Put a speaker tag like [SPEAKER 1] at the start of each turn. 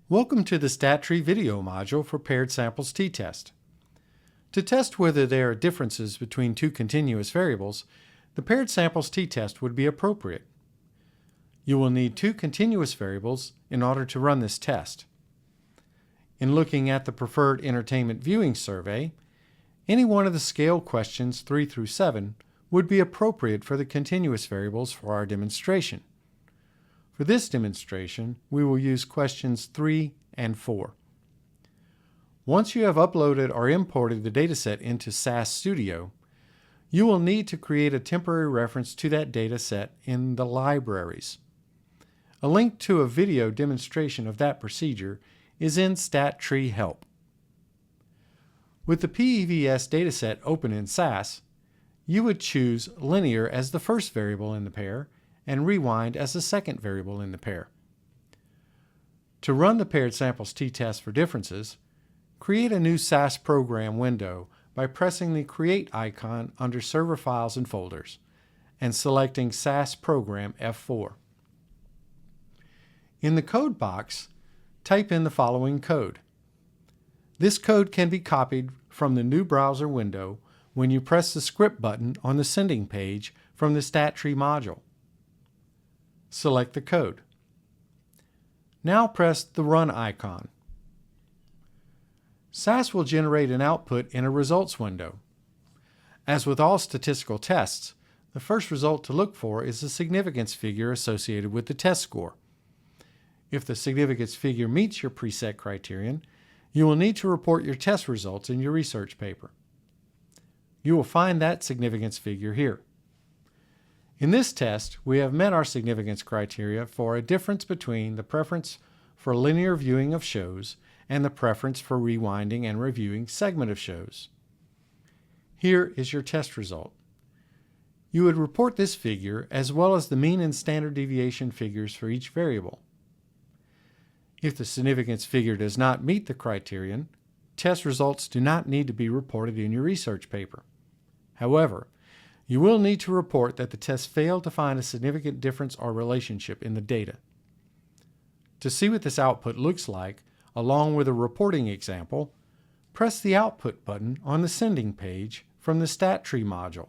[SPEAKER 1] Welcome to the StatTree video module for paired samples t-test. To test whether there are differences between two continuous variables, the paired samples t-test would be appropriate. You will need two continuous variables in order to run this test. In looking at the preferred entertainment viewing survey, any one of the scale questions 3 through 7 would be appropriate for the continuous variables for our demonstration. For this demonstration, we will use questions 3 and 4. Once you have uploaded or imported the dataset into SAS Studio, you will need to create a temporary reference to that dataset in the libraries. A link to a video demonstration of that procedure is in StatTree Help. With the PEVS dataset open in SAS, you would choose linear as the first variable in the pair and rewind as the second variable in the pair. To run the paired samples t-test for differences, create a new SAS program window by pressing the Create icon under Server Files and Folders and selecting SAS Program F4. In the code box, type in the following code. This code can be copied from the new browser window when you press the script button on the sending page from the StatTree module. Select the code. Now press the Run icon. SAS will generate an output in a results window. As with all statistical tests, the first result to look for is the significance figure associated with the test score. If the significance figure meets your preset criterion, you will need to report your test results in your research paper. You will find that significance figure here. In this test, we have met our significance criteria for a difference between the preference for linear viewing of shows and the preference for rewinding and reviewing segment of shows. Here is your test result. You would report this figure as well as the mean and standard deviation figures for each variable. If the significance figure does not meet the criterion, test results do not need to be reported in your research paper. However, you will need to report that the test failed to find a significant difference or relationship in the data. To see what this output looks like, along with a reporting example, press the Output button on the sending page from the StatTree module.